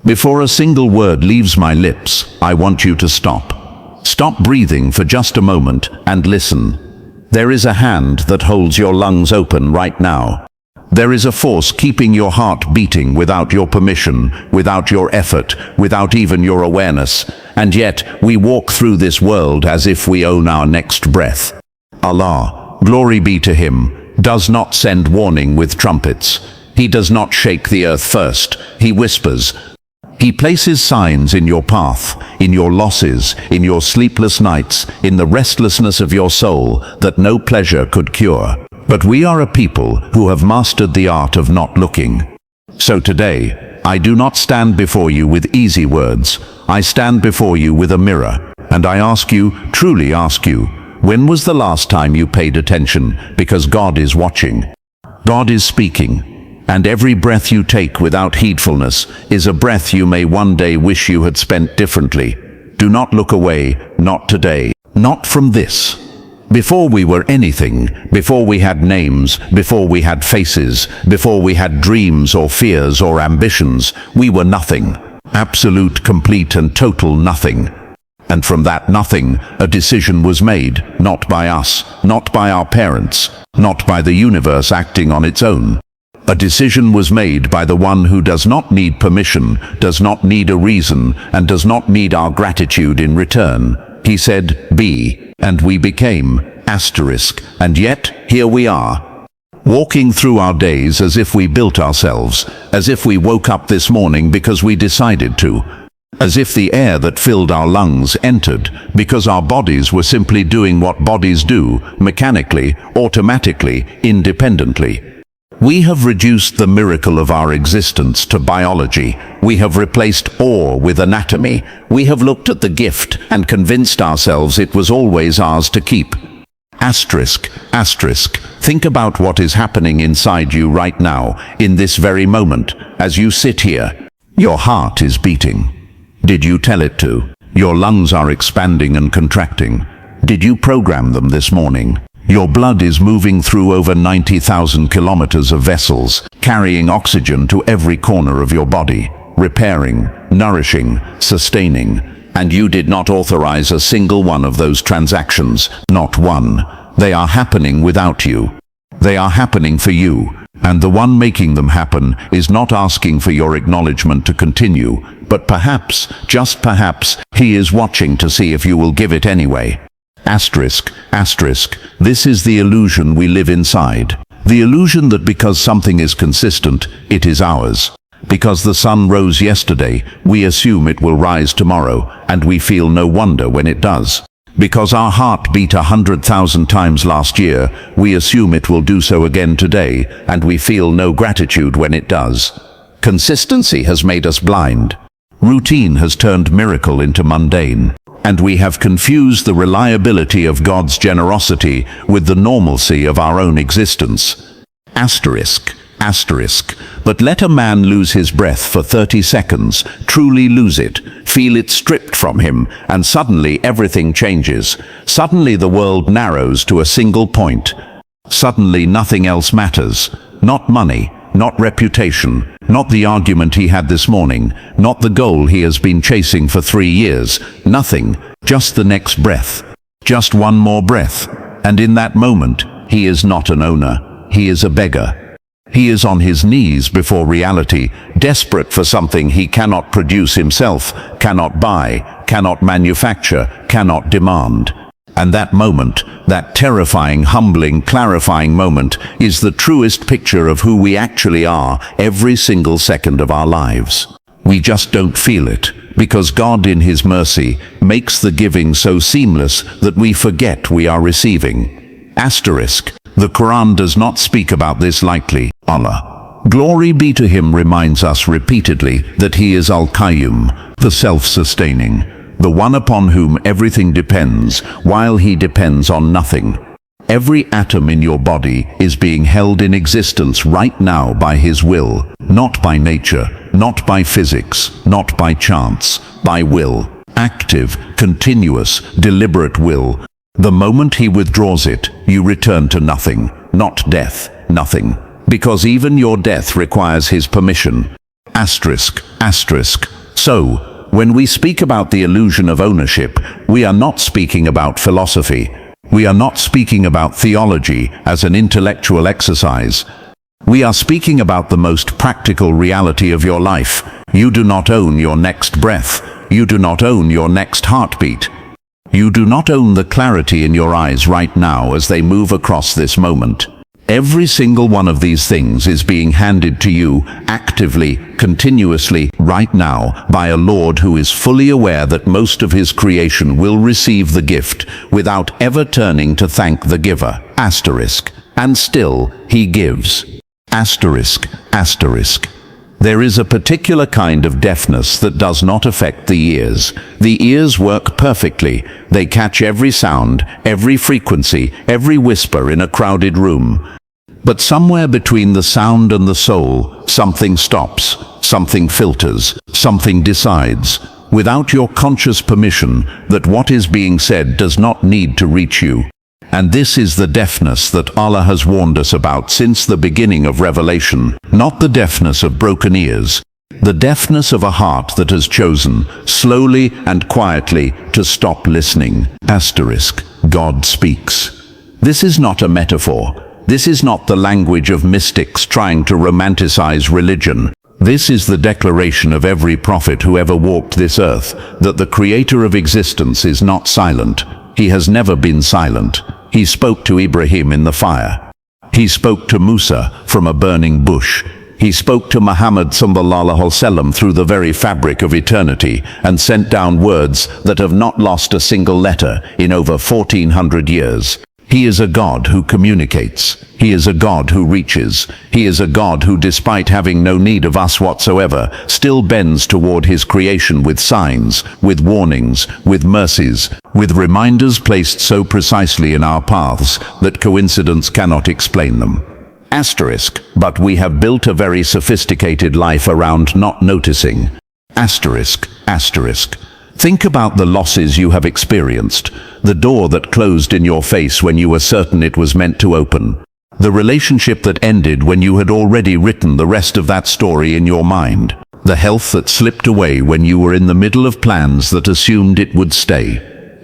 Before a single word leaves my lips, I want you to stop. Stop breathing for just a moment and listen. There is a hand that holds your lungs open right now. There is a force keeping your heart beating without your permission, without your effort, without even your awareness. And yet, we walk through this world as if we own our next breath. Allah, glory be to Him, does not send warning with trumpets. He does not shake the earth first. He whispers. He places signs in your path, in your losses, in your sleepless nights, in the restlessness of your soul that no pleasure could cure. But we are a people who have mastered the art of not looking. So today, I do not stand before you with easy words. I stand before you with a mirror, and I ask you, truly ask you, when was the last time you paid attention? Because God is watching. God is speaking. And every breath you take without heedfulness is a breath you may one day wish you had spent differently. Do not look away, not today, not from this. Before we were anything, before we had names, before we had faces, before we had dreams or fears or ambitions, we were nothing. Absolute, complete and total nothing. And from that nothing, a decision was made, not by us, not by our parents, not by the universe acting on its own. A decision was made by the one who does not need permission, does not need a reason, and does not need our gratitude in return. He said, be. And we became, and yet, here we are, walking through our days as if we built ourselves, as if we woke up this morning because we decided to, as if the air that filled our lungs entered because our bodies were simply doing what bodies do, mechanically, automatically, independently. We have reduced the miracle of our existence to biology. We have replaced awe with anatomy. We have looked at the gift and convinced ourselves it was always ours to keep. Asterisk. Think about what is happening inside you right now, in this very moment, as you sit here. Your heart is beating. Did you tell it to? Your lungs are expanding and contracting. Did you program them this morning? Your blood is moving through over 90,000 kilometers of vessels, carrying oxygen to every corner of your body, repairing, nourishing, sustaining. And you did not authorize a single one of those transactions, not one. They are happening without you. They are happening for you. And the one making them happen is not asking for your acknowledgement to continue, but perhaps, just perhaps, he is watching to see if you will give it anyway. Asterisk. This is the illusion we live inside. The illusion that because something is consistent, it is ours. Because the sun rose yesterday, we assume it will rise tomorrow, and we feel no wonder when it does. Because our heart beat 100,000 times last year, we assume it will do so again today, and we feel no gratitude when it does. Consistency has made us blind. Routine has turned miracle into mundane. And we have confused the reliability of God's generosity with the normalcy of our own existence. Asterisk. But let a man lose his breath for 30 seconds, truly lose it, feel it stripped from him, and suddenly everything changes. Suddenly the world narrows to a single point. Suddenly nothing else matters. Not money, not reputation, not the argument he had this morning, not the goal he has been chasing for 3 years. Nothing, just the next breath. Just one more breath. And in that moment, he is not an owner. He is a beggar. He is on his knees before reality, desperate for something he cannot produce himself, cannot buy, cannot manufacture, cannot demand. And that moment, that terrifying, humbling, clarifying moment, is the truest picture of who we actually are every single second of our lives. We just don't feel it, because God in His mercy makes the giving so seamless that we forget we are receiving. Asterisk. The Quran does not speak about this lightly. Allah, glory be to Him, reminds us repeatedly that He is Al-Qayyum, the self-sustaining, the one upon whom everything depends, while He depends on nothing. Every atom in your body is being held in existence right now by His will, not by nature, not by physics, not by chance, by will. Active, continuous, deliberate will. The moment He withdraws it, you return to nothing, not death, nothing. Because even your death requires His permission. Asterisk. So, when we speak about the illusion of ownership, we are not speaking about philosophy. We are not speaking about theology as an intellectual exercise. We are speaking about the most practical reality of your life. You do not own your next breath. You do not own your next heartbeat. You do not own the clarity in your eyes right now as they move across this moment. Every single one of these things is being handed to you actively, continuously, right now, by a Lord who is fully aware that most of his creation will receive the gift without ever turning to thank the giver. Asterisk. And still, he gives. Asterisk. Asterisk. There is a particular kind of deafness that does not affect the ears. The ears work perfectly. They catch every sound, every frequency, every whisper in a crowded room. But somewhere between the sound and the soul, something stops, something filters, something decides, without your conscious permission, that what is being said does not need to reach you. And this is the deafness that Allah has warned us about since the beginning of Revelation, not the deafness of broken ears, the deafness of a heart that has chosen, slowly and quietly, to stop listening. Asterisk. God speaks. This is not a metaphor. This is not the language of mystics trying to romanticize religion. This is the declaration of every prophet who ever walked this earth, that the creator of existence is not silent. He has never been silent. He spoke to Ibrahim in the fire. He spoke to Musa from a burning bush. He spoke to Muhammad sallallahu alaihi wasallam through the very fabric of eternity and sent down words that have not lost a single letter in over 1400 years. He is a God who communicates. He is a God who reaches. He is a God who, despite having no need of us whatsoever, still bends toward his creation with signs, with warnings, with mercies, with reminders placed so precisely in our paths that coincidence cannot explain them. Asterisk. But we have built a very sophisticated life around not noticing. Asterisk. Asterisk. Think about the losses you have experienced, the door that closed in your face when you were certain it was meant to open, the relationship that ended when you had already written the rest of that story in your mind, the health that slipped away when you were in the middle of plans that assumed it would stay.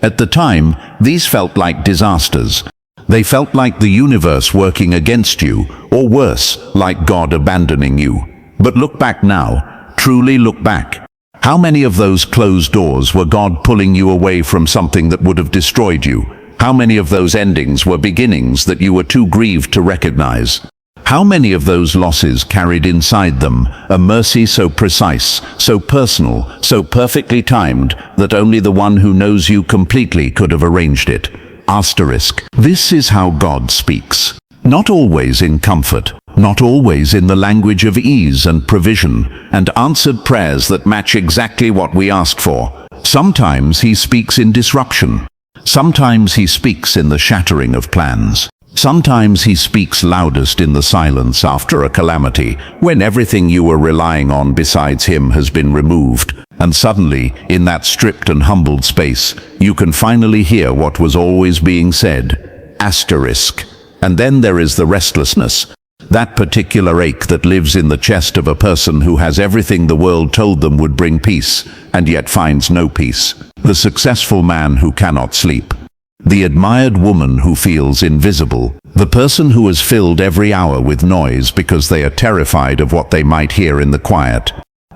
At the time, these felt like disasters. They felt like the universe working against you, or worse, like God abandoning you. But look back now, truly look back. How many of those closed doors were God pulling you away from something that would have destroyed you? How many of those endings were beginnings that you were too grieved to recognize? How many of those losses carried inside them a mercy so precise, so personal, so perfectly timed that only the one who knows you completely could have arranged it? Asterisk. This is how God speaks. Not always in comfort, not always in the language of ease and provision, and answered prayers that match exactly what we asked for. Sometimes he speaks in disruption. Sometimes he speaks in the shattering of plans. Sometimes he speaks loudest in the silence after a calamity, when everything you were relying on besides him has been removed. And suddenly, in that stripped and humbled space, you can finally hear what was always being said. Asterisk. And then there is the restlessness, that particular ache that lives in the chest of a person who has everything the world told them would bring peace, and yet finds no peace. The successful man who cannot sleep. The admired woman who feels invisible. The person who has filled every hour with noise because they are terrified of what they might hear in the quiet.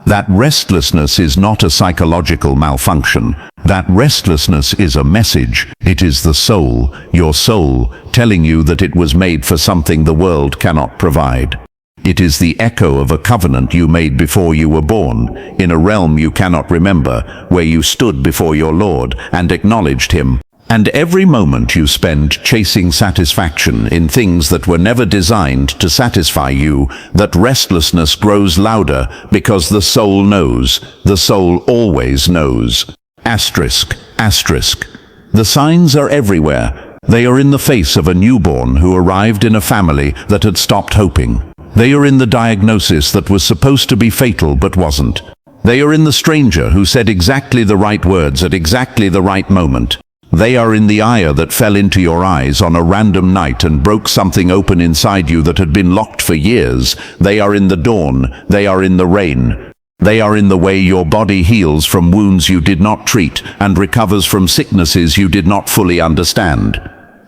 That restlessness is not a psychological malfunction. That restlessness is a message. It is the soul, your soul, telling you that it was made for something the world cannot provide. It is the echo of a covenant you made before you were born, in a realm you cannot remember, where you stood before your Lord and acknowledged him. And every moment you spend chasing satisfaction in things that were never designed to satisfy you, that restlessness grows louder because the soul knows. The soul always knows. Asterisk. Asterisk. The signs are everywhere. They are in the face of a newborn who arrived in a family that had stopped hoping. They are in the diagnosis that was supposed to be fatal but wasn't. They are in the stranger who said exactly the right words at exactly the right moment. They are in the ire that fell into your eyes on a random night and broke something open inside you that had been locked for years. They are in the dawn. They are in the rain. They are in the way your body heals from wounds you did not treat and recovers from sicknesses you did not fully understand.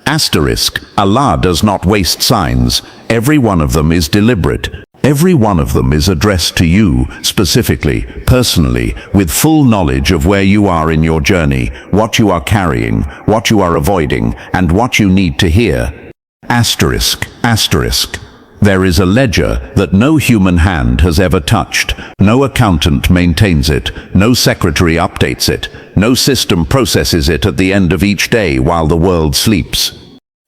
Asterisk, Allah does not waste signs. Every one of them is deliberate. Every one of them is addressed to you, specifically, personally, with full knowledge of where you are in your journey, what you are carrying, what you are avoiding, and what you need to hear. Asterisk, asterisk. There is a ledger that no human hand has ever touched. No accountant maintains it. No secretary updates it. No system processes it at the end of each day while the world sleeps.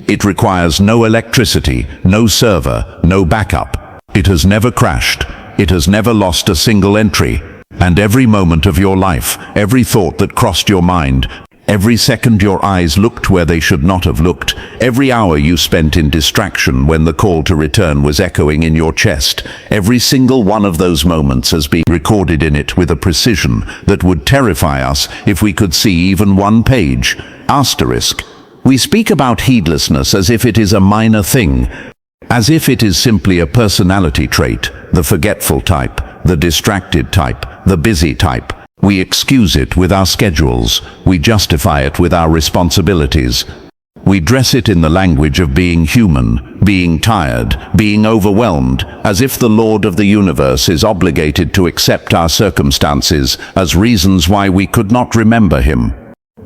It requires no electricity, no server, no backup. It has never crashed. It has never lost a single entry. And every moment of your life, every thought that crossed your mind, every second your eyes looked where they should not have looked, every hour you spent in distraction when the call to return was echoing in your chest, every single one of those moments has been recorded in it with a precision that would terrify us if we could see even one page. Asterisk. We speak about heedlessness as if it is a minor thing, as if it is simply a personality trait, the forgetful type, the distracted type, the busy type. We excuse it with our schedules. We justify it with our responsibilities. We dress it in the language of being human, being tired, being overwhelmed, as if the Lord of the universe is obligated to accept our circumstances as reasons why we could not remember him.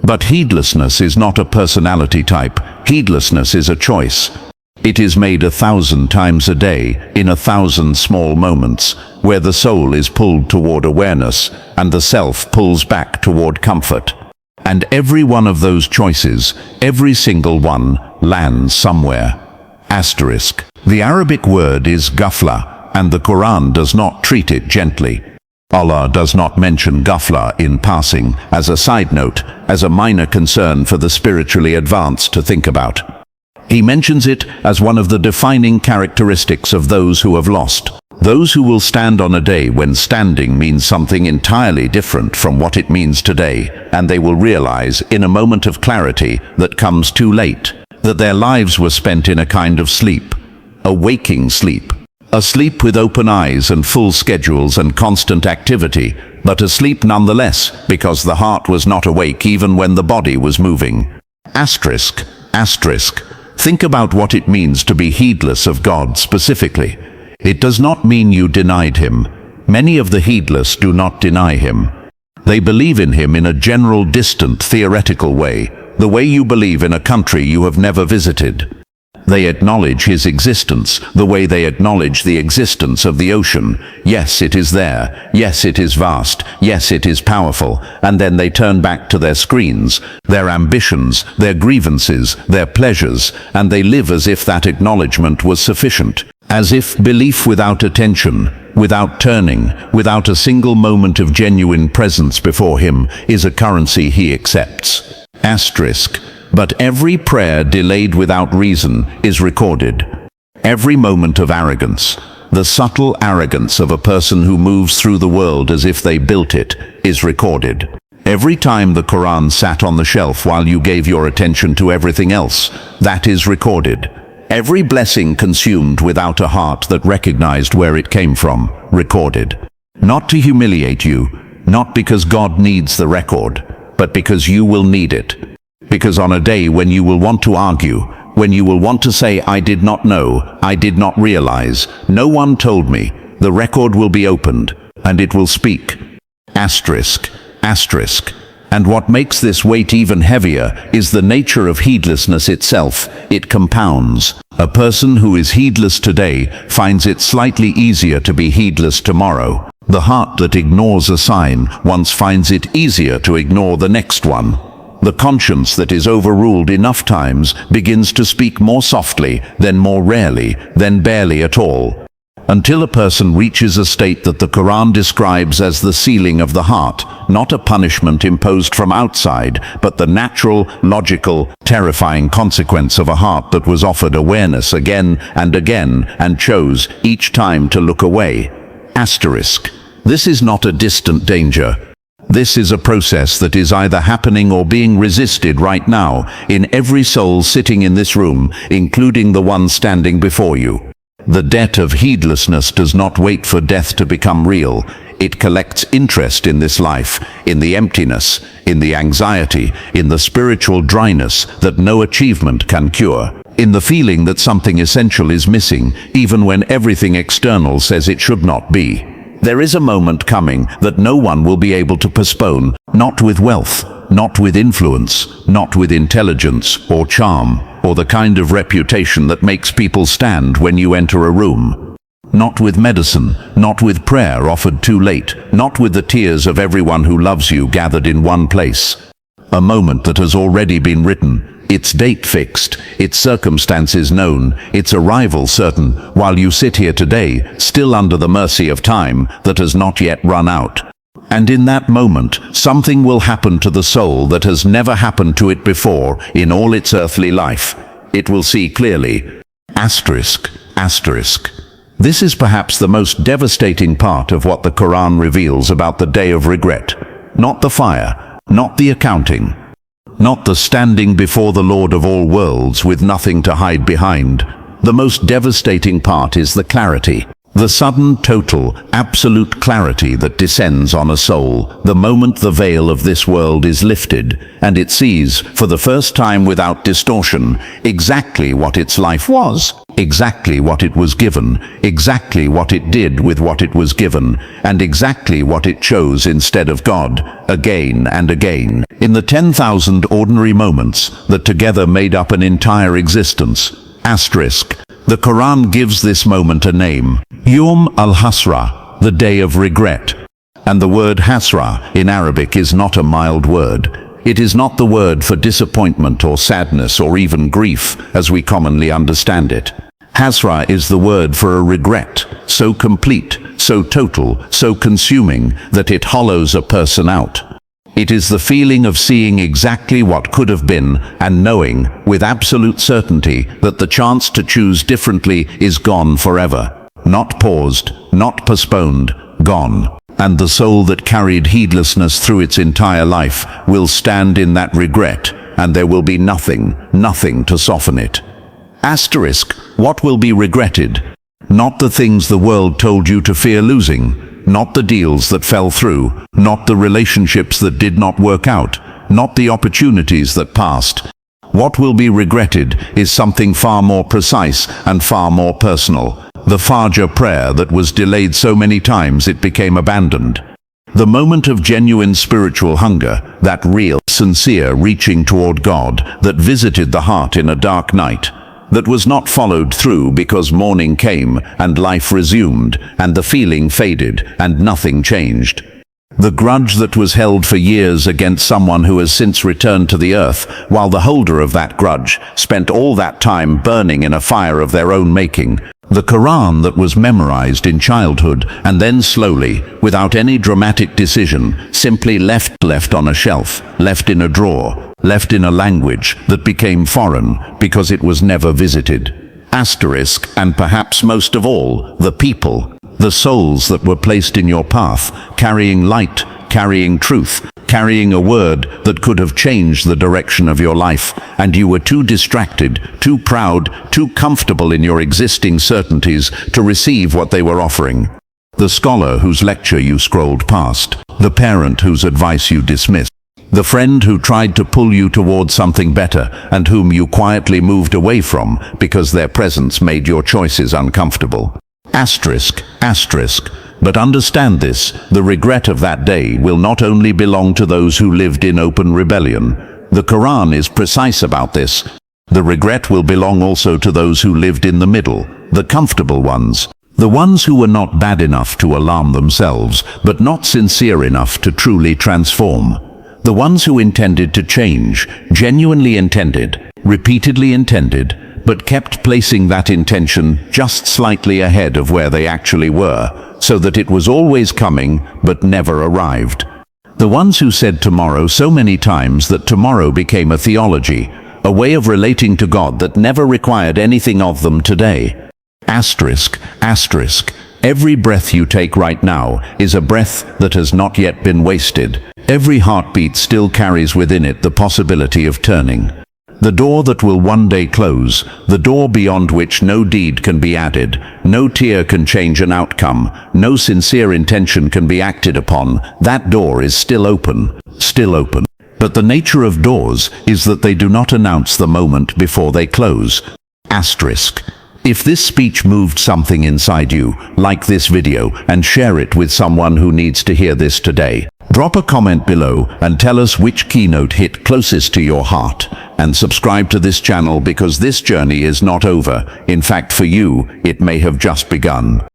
But heedlessness is not a personality type. Heedlessness is a choice. It is made 1,000 times a day, in 1,000 small moments, where the soul is pulled toward awareness and the self pulls back toward comfort. And every one of those choices, every single one, lands somewhere. Asterisk. The Arabic word is ghafla, and the Quran does not treat it gently. Allah does not mention ghafla in passing, as a side note, as a minor concern for the spiritually advanced to think about. He mentions it as one of the defining characteristics of those who have lost. Those who will stand on a day when standing means something entirely different from what it means today, and they will realize in a moment of clarity that comes too late, that their lives were spent in a kind of sleep, a waking sleep. A sleep with open eyes and full schedules and constant activity, but a sleep nonetheless, because the heart was not awake even when the body was moving. Asterisk, asterisk. Think about what it means to be heedless of God specifically. It does not mean you denied him. Many of the heedless do not deny him. They believe in him in a general, distant, theoretical way, the way you believe in a country you have never visited. They acknowledge his existence, the way they acknowledge the existence of the ocean. Yes, it is there. Yes, it is vast. Yes, it is powerful. And then they turn back to their screens, their ambitions, their grievances, their pleasures, and they live as if that acknowledgement was sufficient. As if belief without attention, without turning, without a single moment of genuine presence before him is a currency he accepts. Asterisk. But every prayer delayed without reason is recorded. Every moment of arrogance, the subtle arrogance of a person who moves through the world as if they built it, is recorded. Every time the Quran sat on the shelf while you gave your attention to everything else, that is recorded. Every blessing consumed without a heart that recognized where it came from, recorded. Not to humiliate you, not because God needs the record, but because you will need it. Because on a day when you will want to argue, when you will want to say, I did not know, I did not realize, no one told me, the record will be opened, and it will speak. Asterisk, asterisk. And what makes this weight even heavier is the nature of heedlessness itself. It compounds. A person who is heedless today finds it slightly easier to be heedless tomorrow. The heart that ignores a sign once finds it easier to ignore the next one. The conscience that is overruled enough times begins to speak more softly, then more rarely, then barely at all, until a person reaches a state that the Quran describes as the sealing of the heart, not a punishment imposed from outside, but the natural, logical, terrifying consequence of a heart that was offered awareness again and chose each time to look away. Asterisk. This is not a distant danger. This is a process that is either happening or being resisted right now in every soul sitting in this room, including the one standing before you. The debt of heedlessness does not wait for death to become real. It collects interest in this life, in the emptiness, in the anxiety, in the spiritual dryness that no achievement can cure, in the feeling that something essential is missing, even when everything external says it should not be. There is a moment coming that no one will be able to postpone, not with wealth, not with influence, not with intelligence or charm, or the kind of reputation that makes people stand when you enter a room. Not with medicine, not with prayer offered too late, not with the tears of everyone who loves you gathered in one place. A moment that has already been written, its date fixed, its circumstances known, its arrival certain, while you sit here today, still under the mercy of time that has not yet run out. And in that moment, something will happen to the soul that has never happened to it before in all its earthly life. It will see clearly. Asterisk, asterisk. This is perhaps the most devastating part of what the Quran reveals about the day of regret. Not the fire, not the accounting, not the standing before the Lord of all worlds with nothing to hide behind. The most devastating part is the clarity. The sudden, total, absolute clarity that descends on a soul the moment the veil of this world is lifted, and it sees, for the first time without distortion, exactly what its life was, exactly what it was given, exactly what it did with what it was given, and exactly what it chose instead of God, again and again, in the 10,000 ordinary moments that together made up an entire existence. Asterisk. The Quran gives this moment a name, Yawm al-Hasra, the day of regret. And the word Hasra in Arabic is not a mild word. It is not the word for disappointment or sadness or even grief, as we commonly understand it. Hasra is the word for a regret, so complete, so total, so consuming, that it hollows a person out. It is the feeling of seeing exactly what could have been and knowing, with absolute certainty, that the chance to choose differently is gone forever. Not paused, not postponed, gone. And the soul that carried heedlessness through its entire life will stand in that regret, and there will be nothing to soften it. Asterisk, what will be regretted? Not the things the world told you to fear losing. Not the deals that fell through, not the relationships that did not work out, not the opportunities that passed. What will be regretted is something far more precise and far more personal. The Fajr prayer that was delayed so many times it became abandoned. The moment of genuine spiritual hunger, that real, sincere reaching toward God that visited the heart in a dark night, that was not followed through because morning came and life resumed and the feeling faded and nothing changed. The grudge that was held for years against someone who has since returned to the earth, while the holder of that grudge spent all that time burning in a fire of their own making. The Quran that was memorized in childhood and then slowly, without any dramatic decision, simply left on a shelf, left in a drawer, left in a language that became foreign because it was never visited. Asterisk, and perhaps most of all, the people, the souls that were placed in your path, carrying light, carrying truth, carrying a word that could have changed the direction of your life, and you were too distracted, too proud, too comfortable in your existing certainties to receive what they were offering. The scholar whose lecture you scrolled past, the parent whose advice you dismissed, the friend who tried to pull you towards something better and whom you quietly moved away from because their presence made your choices uncomfortable. Asterisk, asterisk. But understand this, the regret of that day will not only belong to those who lived in open rebellion. The Quran is precise about this. The regret will belong also to those who lived in the middle, the comfortable ones, the ones who were not bad enough to alarm themselves, but not sincere enough to truly transform. The ones who intended to change, genuinely intended, repeatedly intended, but kept placing that intention just slightly ahead of where they actually were, so that it was always coming but never arrived. The ones who said tomorrow so many times that tomorrow became a theology, a way of relating to God that never required anything of them today. Asterisk, asterisk. Every breath you take right now is a breath that has not yet been wasted. Every heartbeat still carries within it the possibility of turning. The door that will one day close, the door beyond which no deed can be added, no tear can change an outcome, no sincere intention can be acted upon, that door is still open, still open. But the nature of doors is that they do not announce the moment before they close. Asterisk. If this speech moved something inside you, like this video and share it with someone who needs to hear this today. Drop a comment below and tell us which keynote hit closest to your heart. And subscribe to this channel because this journey is not over. In fact, for you, it may have just begun.